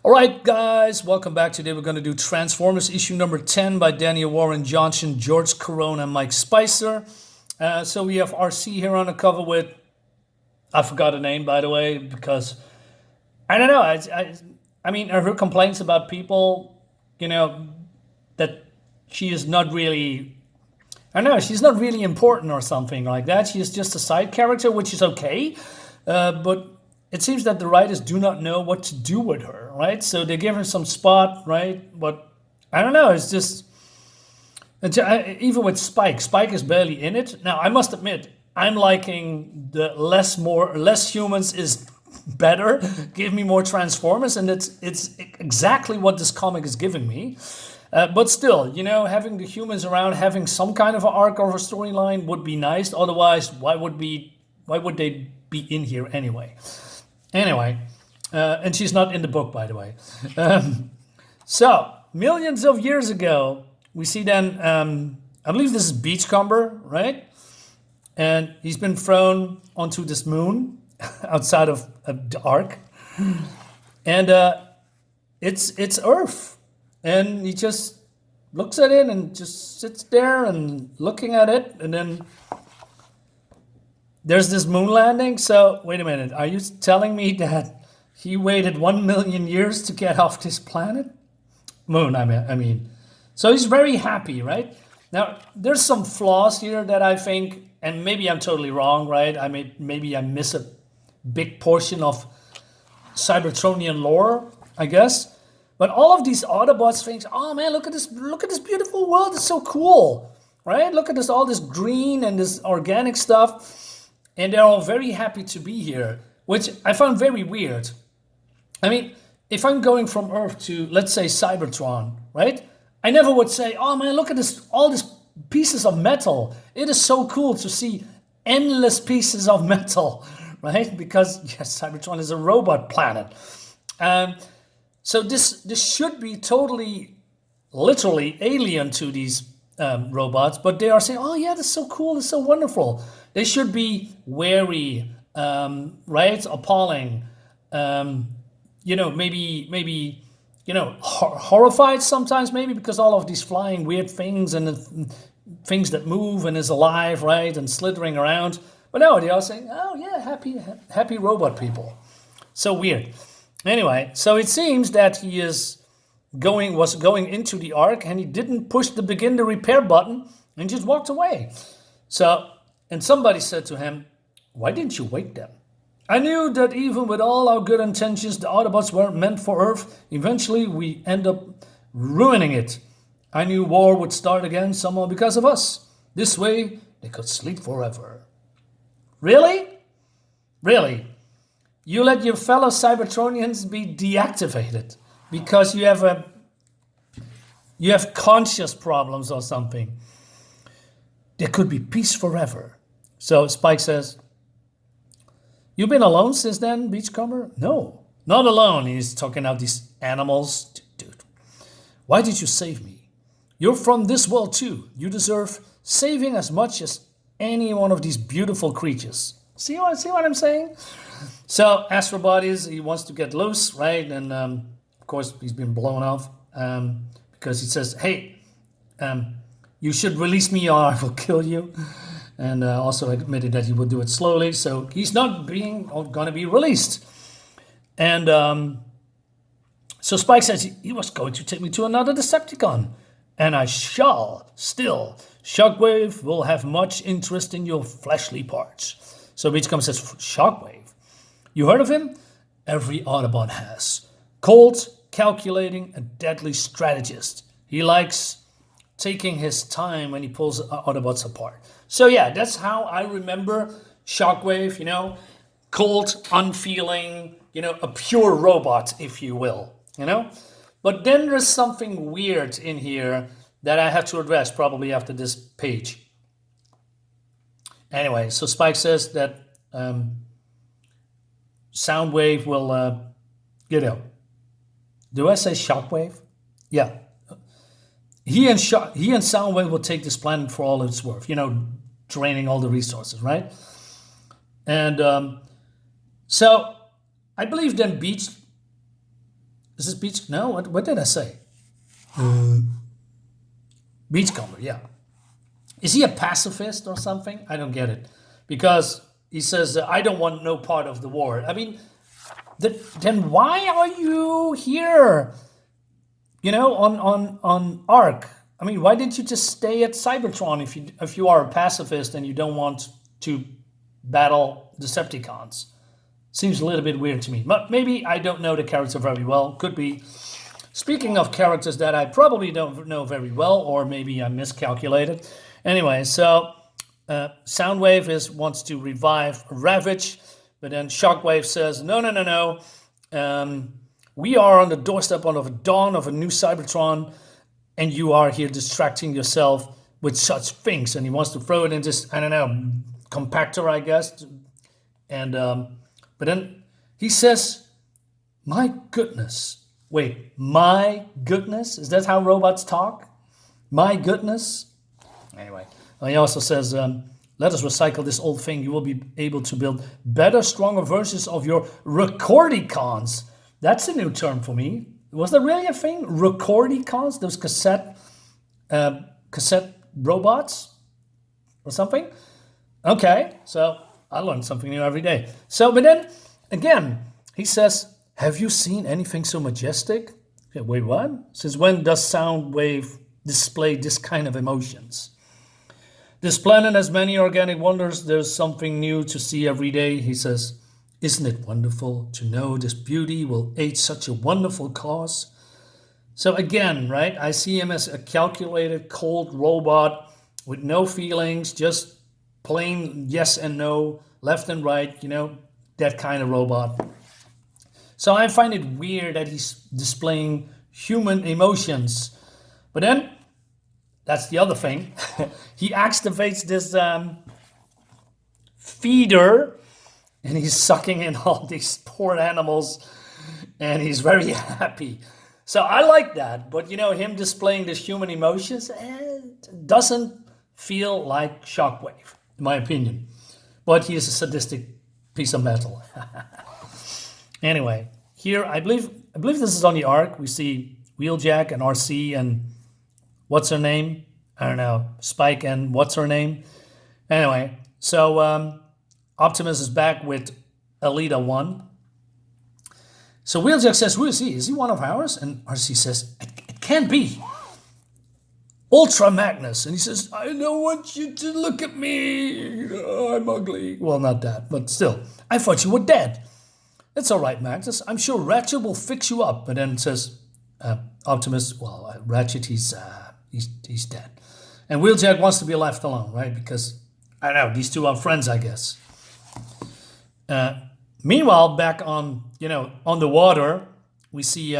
All right, guys, welcome back. Today we're going to do Transformers issue number 10 by Daniel Warren Johnson, George Corona, and Mike Spicer. So we have RC here on the cover with, I forgot the name, by the way, because I don't know. I mean, her complaints about people, that she is not really, I don't know, she's not really important or something like that. She is just a side character, which is okay. But it seems that the writers do not know what to do with her, right? So they give her some spot, right? But I don't know. It's just even with Spike. Spike is barely in it. Now I must admit, I'm liking the less humans is better. Give me more Transformers, and it's exactly what this comic is giving me. But still, having the humans around, having some kind of an arc or a storyline would be nice. Otherwise, why would they be in here anyway? Anyway, and she's not in the book, by the way. So, millions of years ago, we see then, I believe this is Beachcomber, right? And he's been thrown onto this moon outside of the Ark. And it's Earth. And he just looks at it and just sits there and looking at it. And then there's this moon landing. So wait a minute. Are you telling me that he waited 1 million years to get off this planet? Moon, I mean. So he's very happy, right? Now, there's some flaws here that I think, and maybe I'm totally wrong, right? Maybe I miss a big portion of Cybertronian lore, I guess. But all of these Autobots things, oh man, look at this beautiful world. It's so cool, right? Look at all this green and this organic stuff. And they're all very happy to be here, which I found very weird. I mean, if I'm going from Earth to, let's say, Cybertron, right? I never would say, oh man, look at all these pieces of metal. It is so cool to see endless pieces of metal, right? Because, yes, Cybertron is a robot planet. So this should be totally, literally alien to these robots, but they are saying, oh yeah, that's so cool, it's so wonderful. They should be wary, right? Appalling, maybe horrified sometimes, maybe because all of these flying weird things and things that move and is alive, right, and slithering around. But no, they are saying, oh yeah, happy robot people. So weird. Anyway, so it seems that he was going into the Ark and he didn't push the begin to repair button and just walked away. So, and somebody said to him, why didn't you wake them? I knew that even with all our good intentions, the Autobots weren't meant for Earth. Eventually, we end up ruining it. I knew war would start again somehow because of us. This way, they could sleep forever. Really? Really? You let your fellow Cybertronians be deactivated because you have conscious problems or something. There could be peace forever. So Spike says, you've been alone since then, Beachcomber? No, not alone. He's talking about these animals. Dude, why did you save me? You're from this world too. You deserve saving as much as any one of these beautiful creatures. See what I'm saying? So Astro Bodies, he wants to get loose, right? And of course, he's been blown off because he says, hey, you should release me or I will kill you. And also admitted that he would do it slowly. So he's not going to be released. And so Spike says he was going to take me to another Decepticon. And I shall still. Shockwave will have much interest in your fleshly parts. So Beachcomber says, Shockwave? You heard of him? Every Autobot has. Cold, calculating, a deadly strategist. He likes taking his time when he pulls Autobots apart. So yeah, that's how I remember Shockwave, cold, unfeeling, a pure robot, if you will, But then there's something weird in here that I have to address probably after this page. Anyway, so Spike says that Soundwave will, do I say Shockwave? Yeah. He and Soundwave will take this planet for all it's worth, draining all the resources, right? And so I believe then Is this beach? No, what did I say? Beachcomber, yeah. Is he a pacifist or something? I don't get it. Because he says, I don't want no part of the war. I mean, then why are you here? You know, on Ark. I mean, why didn't you just stay at Cybertron if you are a pacifist and you don't want to battle Decepticons? Seems a little bit weird to me. But maybe I don't know the character very well. Could be. Speaking of characters that I probably don't know very well, or maybe I miscalculated. Anyway, so Soundwave wants to revive Ravage, but then Shockwave says, no. We are on the doorstep of a dawn of a new Cybertron, and you are here distracting yourself with such things. And he wants to throw it in this, I don't know, compactor, I guess. And but then he says, my goodness. Wait, my goodness? Is that how robots talk? My goodness? Anyway, he also says, let us recycle this old thing. You will be able to build better, stronger versions of your recordicons. That's a new term for me. Was there really a thing? Recordicons? Those cassette robots or something? Okay, so I learn something new every day. So, but then, again, he says, have you seen anything so majestic? Okay, wait, what? Since when does Soundwave display this kind of emotions? This planet has many organic wonders. There's something new to see every day, he says. Isn't it wonderful to know this beauty will aid such a wonderful cause? So again, right, I see him as a calculated, cold robot with no feelings, just plain yes and no, left and right, you know, that kind of robot. So I find it weird that he's displaying human emotions. But then, that's the other thing, he activates this feeder, and he's sucking in all these poor animals, and he's very happy. So I like that, but you know, him displaying this human emotions doesn't feel like Shockwave, in my opinion. But he is a sadistic piece of metal. Anyway, here I believe this is on the Ark. We see Wheeljack and RC and what's her name? I don't know, Spike and what's her name? Anyway, so Optimus is back with Alita 1. So Wheeljack says, who is he? Is he one of ours? And RC says, it can't be. Ultra Magnus. And he says, I don't want you to look at me. I'm ugly. Well, not that, but still. I thought you were dead. It's all right, Magnus. I'm sure Ratchet will fix you up. And then says Optimus, well, Ratchet, he's dead. And Wheeljack wants to be left alone, right? Because, I don't know, these two are friends, I guess. Meanwhile, back on the water, we see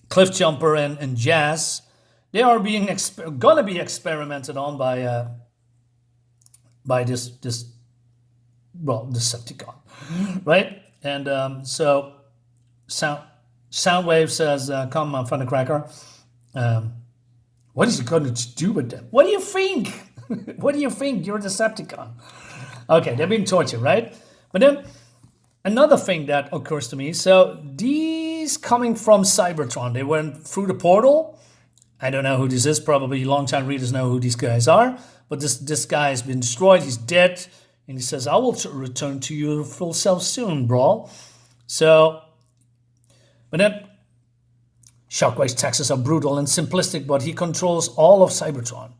Cliffjumper and Jazz. They are gonna be experimented on by this Decepticon, right? And so Soundwave says, "Come on, Thundercracker. What is he going to do with them? What do you think? What do you think? You're a Decepticon." Okay, they're being tortured, right? But then another thing that occurs to me. So these coming from Cybertron, they went through the portal. I don't know who this is. Probably longtime readers know who these guys are. But this guy has been destroyed. He's dead. And he says, I will return to your full self soon, bro. So, but then Shockwave's taxes are brutal and simplistic, but he controls all of Cybertron.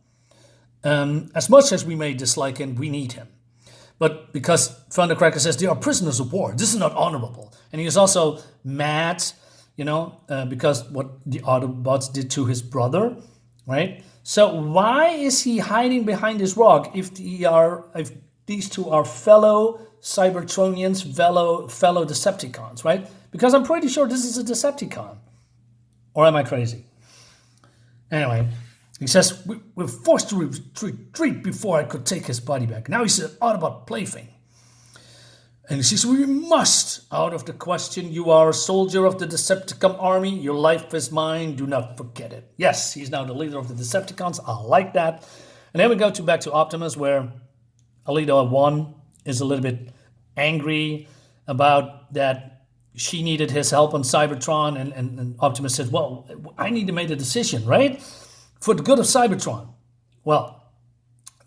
As much as we may dislike him, we need him. But because Thundercracker says they are prisoners of war, this is not honorable. And he is also mad, because what the Autobots did to his brother, right? So why is he hiding behind this rock if these two are fellow Cybertronians, fellow Decepticons, right? Because I'm pretty sure this is a Decepticon. Or am I crazy? Anyway, he says, we're forced to retreat before I could take his body back. Now he's an Autobot plaything. And he says, we must, out of the question. You are a soldier of the Decepticon army. Your life is mine. Do not forget it. Yes, he's now the leader of the Decepticons. I like that. And then we go back to Optimus, where Alita 1 is a little bit angry about that she needed his help on Cybertron, and Optimus says, well, I need to make a decision, right? For the good of Cybertron. Well,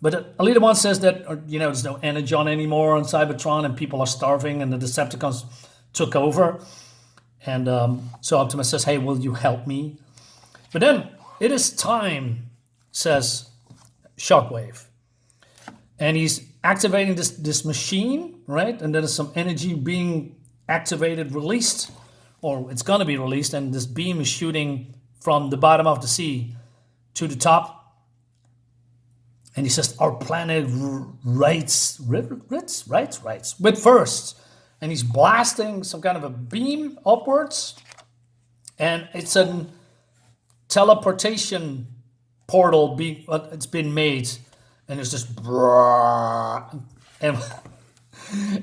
but Alita 1 says that, there's no energon anymore on Cybertron and people are starving and the Decepticons took over. And so Optimus says, hey, will you help me? But then, it is time, says Shockwave. And he's activating this machine, right? And there's some energy being activated, released, or it's going to be released, and this beam is shooting from the bottom of the sea to the top. And he says, our planet writes with first. And he's blasting some kind of a beam upwards. And it's a teleportation portal it's been made. And it's just... And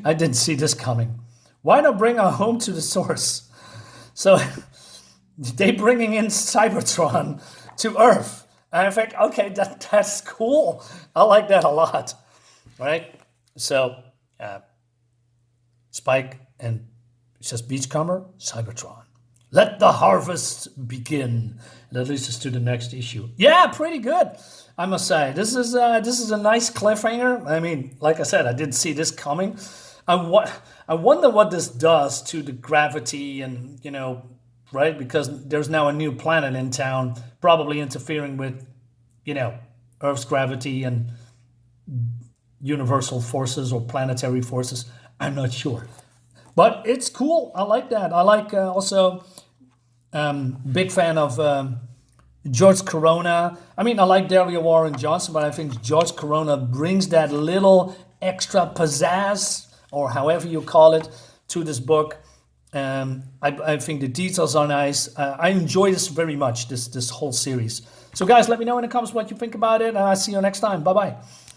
I didn't see this coming. Why not bring her home to the source? So they bringing in Cybertron to Earth. And I think, okay, that's cool. I like that a lot, right? So Spike and it says Beachcomber, Cybertron. Let the harvest begin. And that leads us to the next issue. Yeah, pretty good, I must say. This is a nice cliffhanger. I mean, like I said, I didn't see this coming. I wonder what this does to the gravity and, right? Because there's now a new planet in town, probably interfering with, Earth's gravity and universal forces or planetary forces. I'm not sure. But it's cool. I like that. I like also, big fan of George Corona. I mean, I like Daria Warren Johnson, but I think George Corona brings that little extra pizzazz, or however you call it, to this book. I think the details are nice. I enjoy this very much, this whole series. So guys, let me know in the comments what you think about it, and I'll see you next time. Bye-bye.